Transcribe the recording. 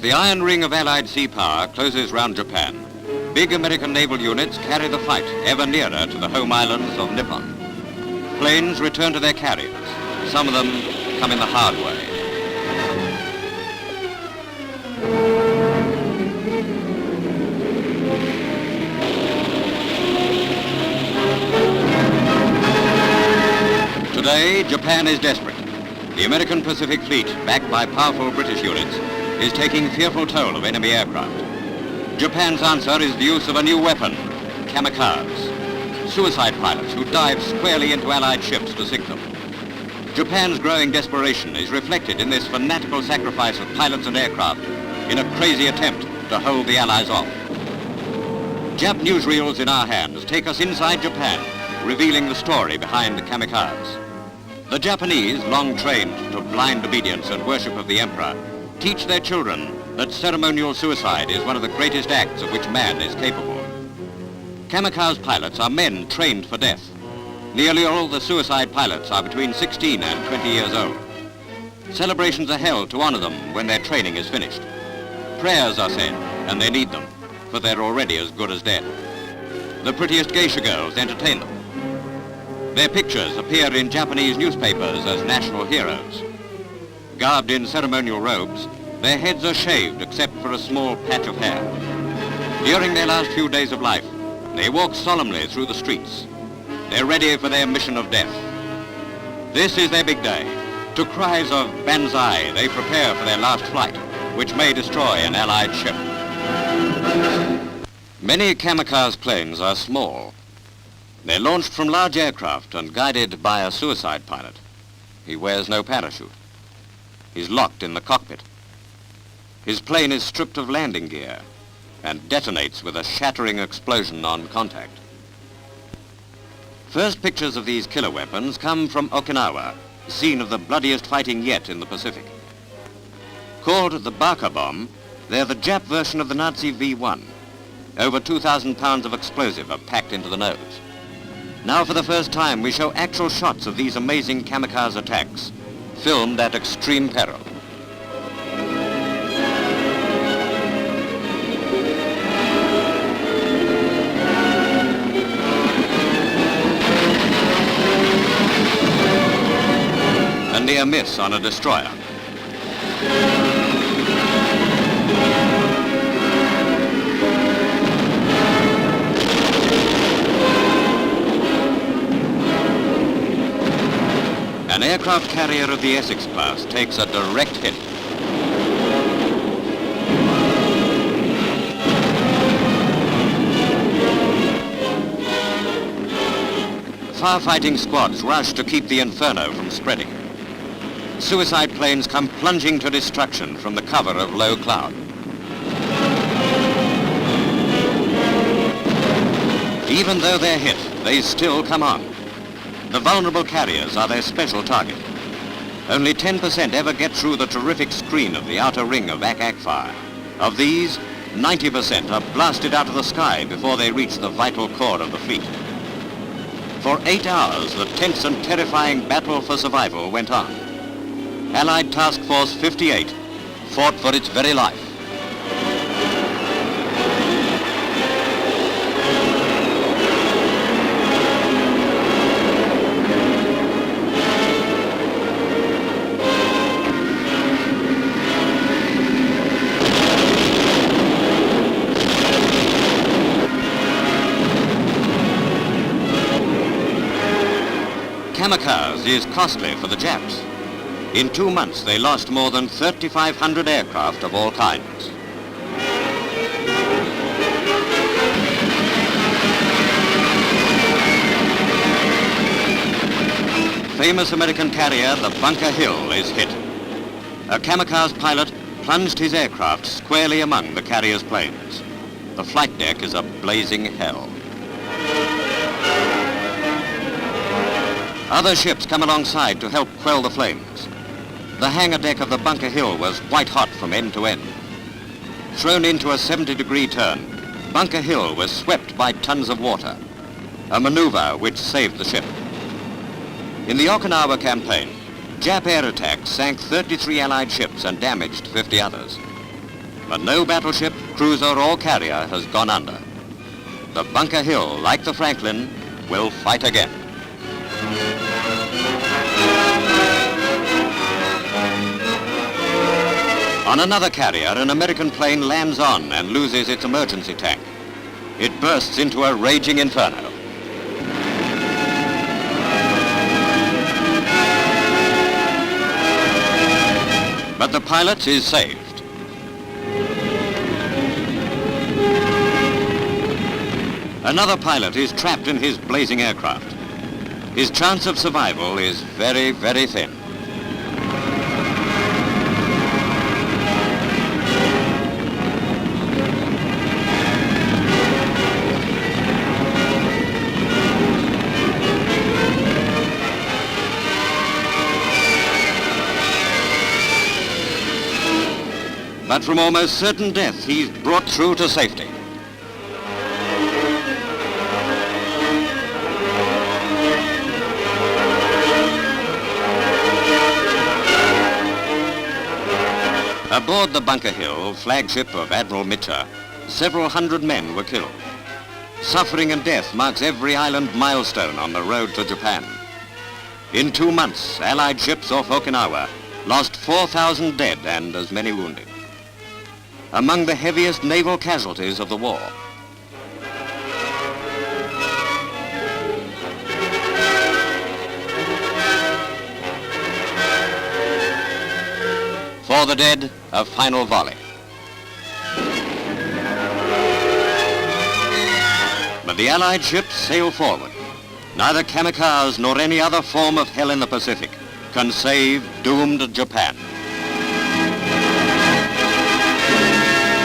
As the iron ring of Allied sea power closes round Japan, big American naval units carry the fight ever nearer to the home islands of Nippon. Planes return to their carriers. Some of them come in the hard way. Today, Japan is desperate. The American Pacific Fleet, backed by powerful British units, is taking fearful toll of enemy aircraft. Japan's answer is the use of a new weapon, kamikadze, suicide pilots who dive squarely into Allied ships to sink them. Japan's growing desperation is reflected in this fanatical sacrifice of pilots and aircraft in a crazy attempt to hold the Allies off. Jap newsreels in our hands take us inside Japan, revealing the story behind the kamikadze. The Japanese, long trained to blind obedience and worship of the emperor, teach their children that ceremonial suicide is one of the greatest acts of which man is capable. Kamikaze pilots are men trained for death. Nearly all the suicide pilots are between 16 and 20 years old. Celebrations are held to honor them when their training is finished. Prayers are said, and they need them, for they're already as good as dead. The prettiest geisha girls entertain them. Their pictures appear in Japanese newspapers as national heroes. Garbed in ceremonial robes, their heads are shaved except for a small patch of hair. During their last few days of life, they walk solemnly through the streets. They're ready for their mission of death. This is their big day. To cries of banzai, they prepare for their last flight, which may destroy an Allied ship. Many kamikaze planes are small. They're launched from large aircraft and guided by a suicide pilot. He wears no parachute. He's locked in the cockpit. His plane is stripped of landing gear and detonates with a shattering explosion on contact. First pictures of these killer weapons come from Okinawa, scene of the bloodiest fighting yet in the Pacific. Called the Baka bomb, they're the Jap version of the Nazi V1. Over 2,000 pounds of explosive are packed into the nose. Now for the first time we show actual shots of these amazing kamikaze attacks, filmed at extreme peril. A near miss on a destroyer. An aircraft carrier of the Essex class takes a direct hit. Firefighting squads rush to keep the inferno from spreading. Suicide planes come plunging to destruction from the cover of low cloud. Even though they're hit, they still come on. The vulnerable carriers are their special target. Only 10% ever get through the terrific screen of the outer ring of ack-ack fire. Of these, 90% are blasted out of the sky before they reach the vital core of the fleet. For 8 hours, the tense and terrifying battle for survival went on. Allied Task Force 58 fought for its very life. Kamikaze is costly for the Japs. In 2 months, they lost more than 3,500 aircraft of all kinds. Famous American carrier, the Bunker Hill, is hit. A kamikaze pilot plunged his aircraft squarely among the carrier's planes. The flight deck is a blazing hell. Other ships come alongside to help quell the flames. The hangar deck of the Bunker Hill was white hot from end to end. Thrown into a 70-degree turn, Bunker Hill was swept by tons of water, a maneuver which saved the ship. In the Okinawa campaign, Jap air attacks sank 33 Allied ships and damaged 50 others. But no battleship, cruiser or carrier has gone under. The Bunker Hill, like the Franklin, will fight again. On another carrier, an American plane lands on and loses its emergency tank. It bursts into a raging inferno. But the pilot is saved. Another pilot is trapped in his blazing aircraft. His chance of survival is very, very thin. But from almost certain death, he's brought through to safety. Aboard the Bunker Hill, flagship of Admiral Mitcher, several hundred men were killed. Suffering and death marks every island milestone on the road to Japan. In 2 months, Allied ships off Okinawa lost 4,000 dead and as many wounded. Among the heaviest naval casualties of the war. For the dead, a final volley. But the Allied ships sail forward. Neither kamikaze nor any other form of hell in the Pacific can save doomed Japan.